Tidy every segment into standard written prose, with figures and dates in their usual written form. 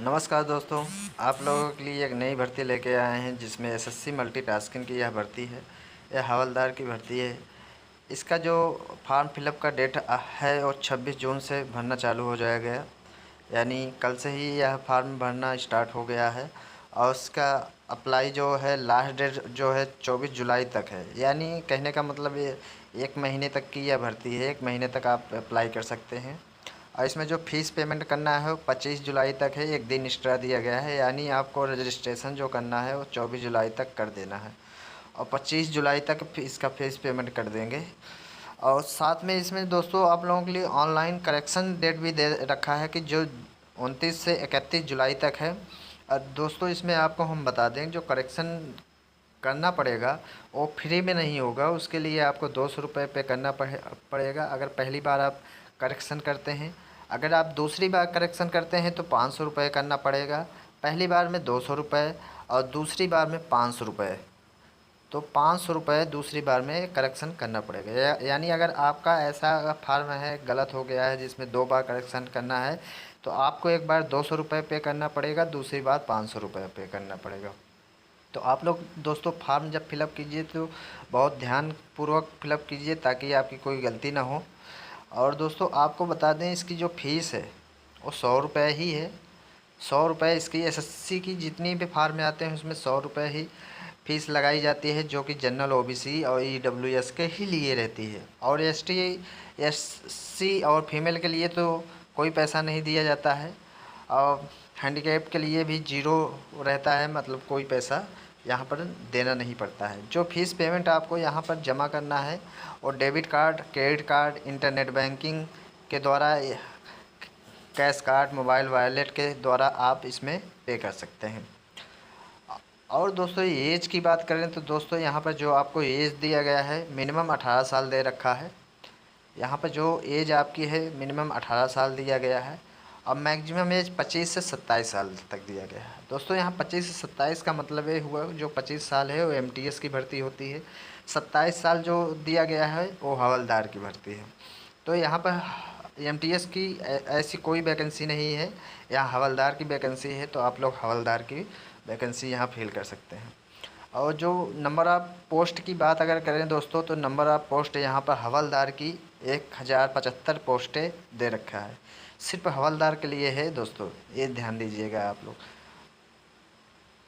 नमस्कार दोस्तों। आप लोगों के लिए एक नई भर्ती लेके आए हैं जिसमें एसएससी मल्टीटास्किंग की यह भर्ती है। यह हवलदार की भर्ती है। इसका जो फॉर्म फिलअप का डेट है वो 26 जून से भरना चालू हो जाएगा। यानी कल से ही यह फॉर्म भरना स्टार्ट हो गया है। और उसका अप्लाई जो है लास्ट डेट जो है 24 जुलाई तक है। यानी कहने का मतलब ये 1 महीने तक की यह भर्ती है। 1 महीने तक आप अप्लाई कर सकते हैं। और इसमें जो फ़ीस पेमेंट करना है वो 25 जुलाई तक है। एक दिन एक्स्ट्रा दिया गया है। यानी आपको रजिस्ट्रेशन जो करना है वो 24 जुलाई तक कर देना है और 25 जुलाई तक इसका फ़ीस पेमेंट कर देंगे। और साथ में इसमें दोस्तों आप लोगों के लिए ऑनलाइन करेक्शन डेट भी दे रखा है कि जो 29 से 31 जुलाई तक है। और दोस्तों इसमें आपको हम बता दें जो करेक्शन करना पड़ेगा वो फ्री में नहीं होगा। उसके लिए आपको 200 रुपये पे करना पड़ेगा अगर पहली बार आप करेक्शन करते हैं। अगर आप दूसरी बार करेक्शन करते हैं तो 500 रुपये करना पड़ेगा। पहली बार में 200 रुपये और दूसरी बार में 500 रुपये। तो 500 रुपये दूसरी बार में करेक्शन करना पड़ेगा। यानी अगर आपका ऐसा फार्म है गलत हो गया है जिसमें 2 बार करेक्शन करना है तो आपको एक बार 200 रुपये पे करना पड़ेगा, दूसरी बार 500 रुपये पे करना पड़ेगा। तो आप लोग दोस्तों फार्म जब फिलअप कीजिए तो बहुत ध्यानपूर्वक फिलअप कीजिए ताकि आपकी कोई गलती ना हो। और दोस्तों आपको बता दें इसकी जो फ़ीस है वो 100 रुपये ही है। 100 रुपये इसकी एसएससी की जितनी भी फार्म में आते हैं उसमें 100 रुपये ही फ़ीस लगाई जाती है, जो कि जनरल ओबीसी और ईडब्ल्यूएस के ही लिए रहती है। और एसटी एससी और फीमेल के लिए तो कोई पैसा नहीं दिया जाता है। और हैंडीकैप के लिए भी ज़ीरो रहता है, मतलब कोई पैसा यहाँ पर देना नहीं पड़ता है। जो फ़ीस पेमेंट आपको यहाँ पर जमा करना है और debit card, credit card, internet banking के द्वारा, कैश कार्ड, मोबाइल वॉलेट के द्वारा आप इसमें पे कर सकते हैं। और दोस्तों एज की बात करें तो दोस्तों यहाँ पर जो आपको एज दिया गया है मिनिमम 18 साल दे रखा है। यहाँ पर जो एज आपकी है मिनिमम 18 साल दिया गया है। अब मैक्सिमम एज 25 से 27 साल तक दिया गया है। दोस्तों यहाँ 25 से 27 का मतलब ये हुआ जो 25 साल है वो एमटीएस की भर्ती होती है। 27 साल जो दिया गया है वो हवलदार की भर्ती है। तो यहाँ पर एमटीएस की ऐसी कोई वैकेंसी नहीं है। यहाँ हवलदार की वैकेंसी है। तो आप लोग हवलदार की वैकेंसी यहाँ फिल कर सकते हैं। और जो नंबर ऑफ़ पोस्ट की बात अगर करें दोस्तों तो नंबर ऑफ़ पोस्ट यहाँ पर हवलदार की 1075 पोस्टें दे रखा है। सिर्फ हवलदार के लिए है दोस्तों, ये ध्यान दीजिएगा आप लोग।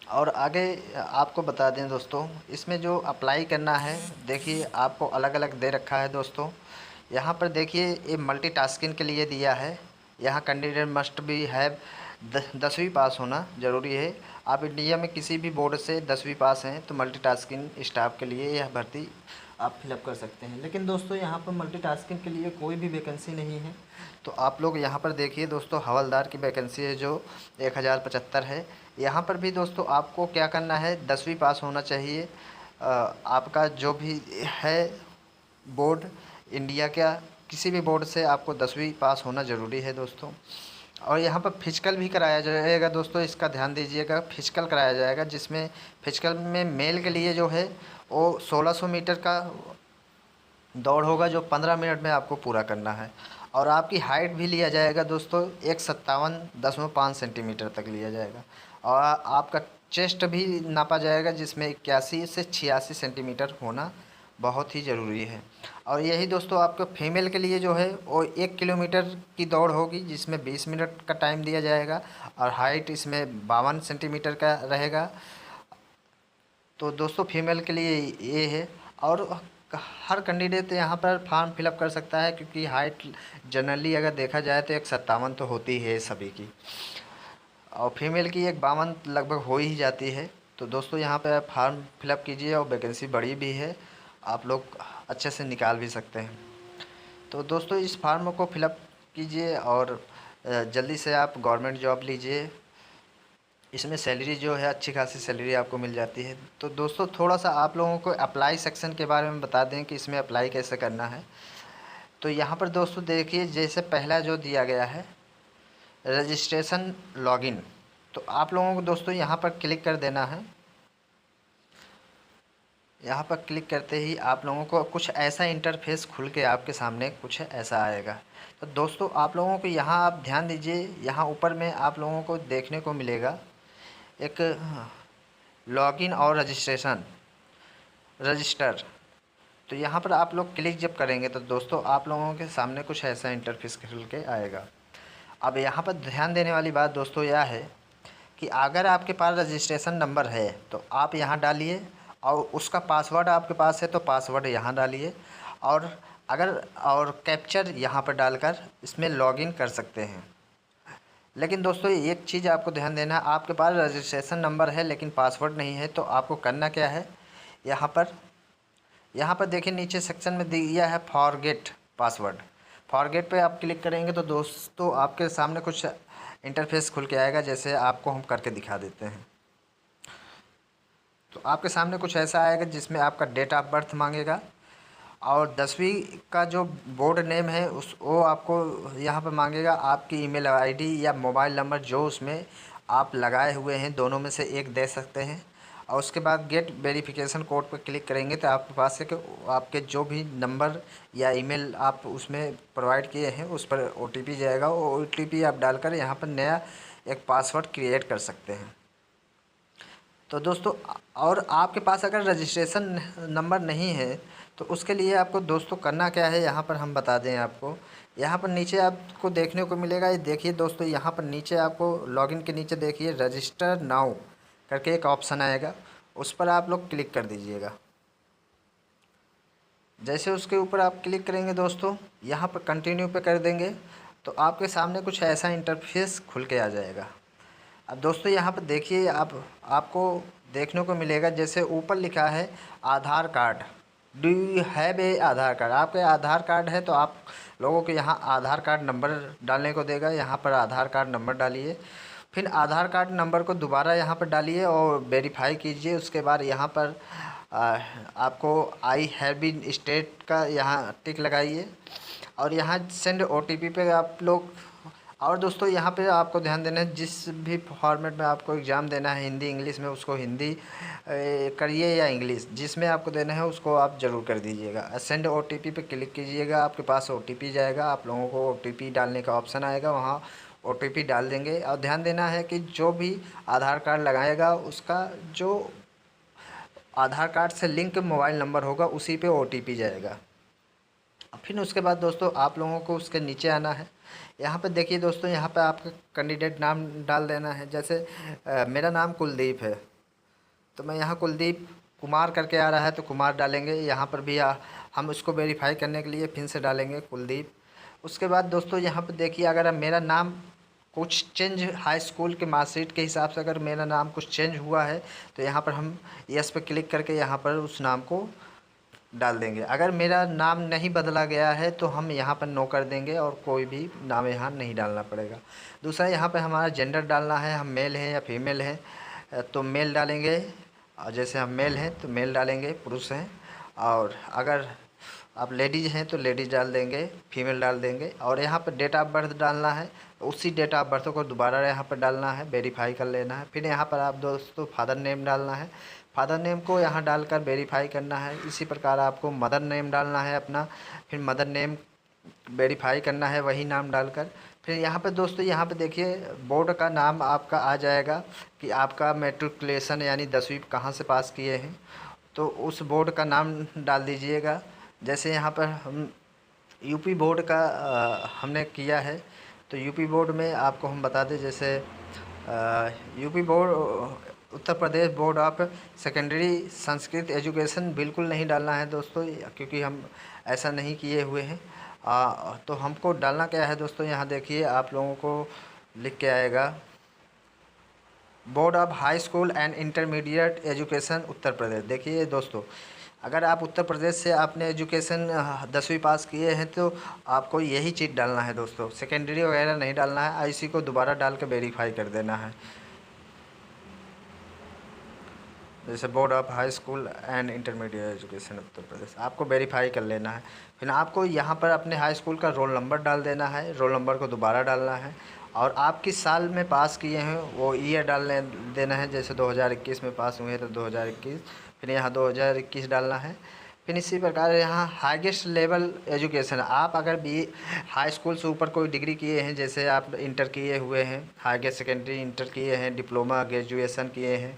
और आगे आपको बता दें दोस्तों इसमें जो अप्लाई करना है, देखिए आपको अलग अलग दे रखा है दोस्तों। यहाँ पर देखिए ये मल्टीटास्किंग के लिए दिया है। यहाँ कैंडिडेट मस्ट बी हैव 10वीं पास होना ज़रूरी है। आप इंडिया में किसी भी बोर्ड से 10वीं पास हैं तो मल्टीटास्किंग स्टाफ के लिए यह भर्ती आप फिलअप कर सकते हैं। लेकिन दोस्तों यहाँ पर मल्टीटास्किंग के लिए कोई भी वैकेंसी नहीं है। तो आप लोग यहाँ पर देखिए दोस्तों हवलदार की वैकेंसी है जो 1075 है। यहाँ पर भी दोस्तों आपको क्या करना है, 10वीं पास होना चाहिए। आपका जो भी है बोर्ड, इंडिया का किसी भी बोर्ड से आपको 10वीं पास होना ज़रूरी है दोस्तों। और यहाँ पर फिजिकल भी कराया जाएगा दोस्तों, इसका ध्यान दीजिएगा। फिजिकल कराया जाएगा जिसमें फिजिकल में मेल के लिए जो है वो 1600 मीटर का दौड़ होगा जो 15 मिनट में आपको पूरा करना है। और आपकी हाइट भी लिया जाएगा दोस्तों 157.5 सेंटीमीटर तक लिया जाएगा। और आपका चेस्ट भी नापा जाएगा जिसमें 81 से 86 सेंटीमीटर होना बहुत ही ज़रूरी है। और यही दोस्तों आपको फीमेल के लिए जो है वो 1 किलोमीटर की दौड़ होगी जिसमें 20 मिनट का टाइम दिया जाएगा। और हाइट इसमें 52 सेंटीमीटर का रहेगा। तो दोस्तों फीमेल के लिए ये है। और हर कैंडिडेट यहाँ पर फॉर्म फिलअप कर सकता है क्योंकि हाइट जनरली अगर देखा जाए तो 157 तो होती है सभी की, और फीमेल की 152 लगभग हो ही जाती है। तो दोस्तों यहाँ पे आप फॉर्म फिलअप कीजिए और वैकेंसी बड़ी भी है, आप लोग अच्छे से निकाल भी सकते हैं। तो दोस्तों इस फॉर्म को फिलअप कीजिए और जल्दी से आप गवर्नमेंट जॉब लीजिए। इसमें सैलरी जो है अच्छी खासी सैलरी आपको मिल जाती है। तो दोस्तों थोड़ा सा आप लोगों को अप्लाई सेक्शन के बारे में बता दें कि इसमें अप्लाई कैसे करना है। तो यहाँ पर दोस्तों देखिए जैसे पहला जो दिया गया है रजिस्ट्रेशन लॉगिन, तो आप लोगों को दोस्तों यहाँ पर क्लिक कर देना है। यहाँ पर क्लिक करते ही आप लोगों को कुछ ऐसा इंटरफेस खुल के आपके सामने कुछ ऐसा आएगा। तो दोस्तों आप लोगों को यहाँ आप ध्यान दीजिए, यहाँ ऊपर में आप लोगों को देखने को मिलेगा एक लॉगिन और रजिस्टर। तो यहाँ पर आप लोग क्लिक जब करेंगे तो दोस्तों आप लोगों के सामने कुछ ऐसा इंटरफेस खुल के आएगा। अब यहाँ पर ध्यान देने वाली बात दोस्तों यह है कि अगर आपके पास रजिस्ट्रेशन नंबर है तो आप यहाँ डालिए, और उसका पासवर्ड आपके पास है तो पासवर्ड यहाँ डालिए, और कैप्चर यहाँ पर डालकर इसमें लॉगिन कर सकते हैं। लेकिन दोस्तों एक चीज़ आपको ध्यान देना है, आपके पास रजिस्ट्रेशन नंबर है लेकिन पासवर्ड नहीं है, तो आपको करना क्या है, यहाँ पर देखिए नीचे सेक्शन में दिया है फॉरगेट पासवर्ड। फॉरगेट पे आप क्लिक करेंगे तो दोस्तों आपके सामने कुछ इंटरफेस खुल के आएगा, जैसे आपको हम करके दिखा देते हैं। तो आपके सामने कुछ ऐसा आएगा जिसमें आपका डेट ऑफ बर्थ मांगेगा, और 10वीं का जो बोर्ड नेम है वो आपको यहाँ पर मांगेगा। आपकी ईमेल आईडी या मोबाइल नंबर जो उसमें आप लगाए हुए हैं दोनों में से एक दे सकते हैं, और उसके बाद गेट वेरिफिकेशन कोड पर क्लिक करेंगे तो आपके पास से आपके जो भी नंबर या ईमेल आप उसमें प्रोवाइड किए हैं उस पर OTP जाएगा। वो OTP आप डालकर यहाँ पर नया एक पासवर्ड क्रिएट कर सकते हैं। तो दोस्तों और आपके पास अगर रजिस्ट्रेशन नंबर नहीं है तो उसके लिए आपको दोस्तों करना क्या है, यहाँ पर हम बता दें आपको। यहाँ पर नीचे आपको देखने को मिलेगा, ये देखिए दोस्तों, यहाँ पर नीचे आपको लॉगिन के नीचे देखिए रजिस्टर नाउ करके एक ऑप्शन आएगा, उस पर आप लोग क्लिक कर दीजिएगा। जैसे उसके ऊपर आप क्लिक करेंगे दोस्तों, यहाँ पर कंटिन्यू पे कर देंगे तो आपके सामने कुछ ऐसा इंटरफेस खुल के आ जाएगा। अब दोस्तों यहाँ पर देखिए आपको देखने को मिलेगा, जैसे ऊपर लिखा है Aadhaar card, do you have a Aadhaar card. आपके आधार कार्ड है तो आप लोगों को यहाँ आधार कार्ड नंबर डालने को देगा। यहाँ पर आधार कार्ड नंबर डालिए, फिर आधार कार्ड नंबर को दोबारा यहाँ पर डालिए और वेरीफाई कीजिए। उसके बाद यहाँ पर आपको आई हैव बीन स्टेट का यहाँ टिक लगाइए, और यहाँ सेंड OTP पे आप लोग। और दोस्तों यहाँ पे आपको ध्यान देना है, जिस भी फॉर्मेट में आपको एग्ज़ाम देना है, हिंदी इंग्लिश में, उसको हिंदी करिए या इंग्लिश, जिसमें आपको देना है उसको आप ज़रूर कर दीजिएगा। सेंड OTP पे क्लिक कीजिएगा, आपके पास OTP जाएगा, आप लोगों को OTP डालने का ऑप्शन आएगा, वहाँ OTP डाल देंगे। और ध्यान देना है कि जो भी आधार कार्ड लगाएगा उसका जो आधार कार्ड से लिंक मोबाइल नंबर होगा उसी पे OTP जाएगा। फिर उसके बाद दोस्तों आप लोगों को उसके नीचे आना है। यहाँ पे देखिए दोस्तों, यहाँ पे आपका कैंडिडेट नाम डाल देना है। जैसे मेरा नाम कुलदीप है तो मैं यहाँ कुलदीप कुमार करके आ रहा है तो कुमार डालेंगे। यहाँ पर भी हम उसको वेरीफाई करने के लिए फिर से डालेंगे कुलदीप। उसके बाद दोस्तों यहाँ पे देखिए, अगर मेरा नाम कुछ चेंज हाई स्कूल के मार्कशीट के हिसाब से अगर मेरा नाम कुछ चेंज हुआ है तो यहाँ पर हम यस पे क्लिक करके यहाँ पर उस नाम को डाल देंगे। अगर मेरा नाम नहीं बदला गया है तो हम यहाँ पर नो कर देंगे और कोई भी नाम यहाँ नहीं डालना पड़ेगा। दूसरा यहाँ पे हमारा जेंडर डालना है, हम मेल हैं या फीमेल हैं तो मेल डालेंगे, और जैसे हम मेल हैं तो मेल डालेंगे, पुरुष हैं। और अगर आप लेडीज़ हैं तो लेडीज़ डाल देंगे, फीमेल डाल देंगे। और यहाँ पर डेट ऑफ बर्थ डालना है, उसी डेट ऑफ बर्थ को दोबारा यहाँ पर डालना है, वेरीफाई कर लेना है। फिर यहाँ पर आप दोस्तों फादर नेम डालना है, फादर नेम को यहाँ डालकर वेरीफाई करना है। इसी प्रकार आपको मदर नेम डालना है अपना, फिर मदर नेम वेरीफाई करना है वही नाम डालकर। फिर यहाँ पे दोस्तों, यहाँ पे देखिए बोर्ड का नाम आपका आ जाएगा कि आपका मैट्रिकुलेशन यानी 10वीं कहाँ से पास किए हैं, तो उस बोर्ड का नाम डाल दीजिएगा। जैसे यहाँ पर हम यूपी बोर्ड का हमने किया है तो यूपी बोर्ड में आपको हम बता दें, जैसे UP board Uttar Pradesh board of secondary Sanskrit education बिल्कुल नहीं डालना है दोस्तों, क्योंकि हम ऐसा नहीं किए हुए हैं। तो हमको डालना क्या है दोस्तों, यहाँ देखिए आप लोगों को लिख के आएगा board of high school and intermediate education Uttar Pradesh. देखिए दोस्तों, अगर आप उत्तर प्रदेश से आपने एजुकेशन 10वीं पास किए हैं तो आपको यही चीज़ डालना है दोस्तों, सेकेंडरी वगैरह नहीं डालना है। IC को दोबारा डाल के वेरीफाई कर देना है। जैसे board of high school and intermediate education Uttar Pradesh आपको वेरीफाई कर लेना है। फिर आपको यहाँ पर अपने हाई स्कूल का रोल नंबर डाल देना है, रोल नंबर को दोबारा डालना है, और आप किस साल में पास किए हैं वो ईयर डालने देना है। जैसे 2021 में पास हुए हैं तो 2021, फिर यहाँ 2021 डालना है। फिर इसी प्रकार यहाँ हाईएस्ट लेवल एजुकेशन, आप अगर बी हाई स्कूल से ऊपर कोई डिग्री किए हैं, जैसे आप इंटर किए हुए हैं, हायर सेकेंडरी इंटर किए हैं, डिप्लोमा ग्रेजुएशन किए हैं,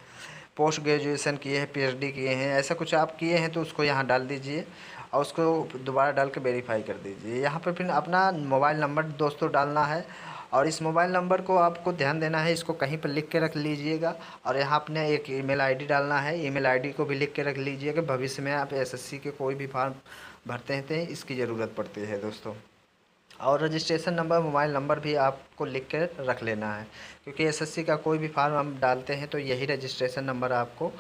पोस्ट ग्रेजुएशन किए हैं, पीएचडी किए हैं, ऐसा कुछ आप किए हैं तो उसको यहाँ डाल दीजिए और उसको दोबारा डाल के वेरीफाई कर दीजिए। यहाँ पर फिर अपना मोबाइल नंबर दोस्तों डालना है और इस मोबाइल नंबर को आपको ध्यान देना है, इसको कहीं पर लिख के रख लीजिएगा और यहाँ अपने एक ईमेल आईडी डालना है, ईमेल आईडी को भी लिख के रख लीजिएगा। भविष्य में आप एसएससी के कोई भी फॉर्म भरते हैं तो इसकी ज़रूरत पड़ती है दोस्तों। और रजिस्ट्रेशन नंबर, मोबाइल नंबर भी आपको लिख के रख लेना है, क्योंकि एसएससी का कोई भी फॉर्म हम डालते हैं तो यही रजिस्ट्रेशन नंबर आपको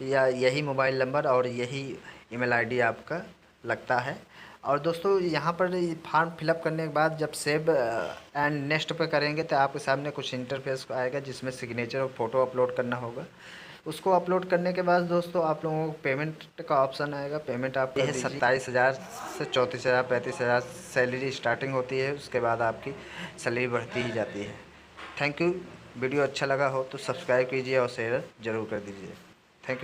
या यही मोबाइल नंबर और यही ईमेल आईडी आपका लगता है। और दोस्तों यहाँ पर फॉर्म फिलअप करने के बाद जब सेव एंड नेक्स्ट पे करेंगे तो आपके सामने कुछ इंटरफेस आएगा जिसमें सिग्नेचर और फ़ोटो अपलोड करना होगा। उसको अपलोड करने के बाद दोस्तों आप लोगों को पेमेंट का ऑप्शन आएगा, पेमेंट आप ये 27,000 से 34,000 35,000 सैलरी स्टार्टिंग होती है, उसके बाद आपकी सैलरी बढ़ती ही जाती है। Thank you. वीडियो अच्छा लगा हो तो सब्सक्राइब कीजिए और शेयर ज़रूर कर दीजिए। Thank you.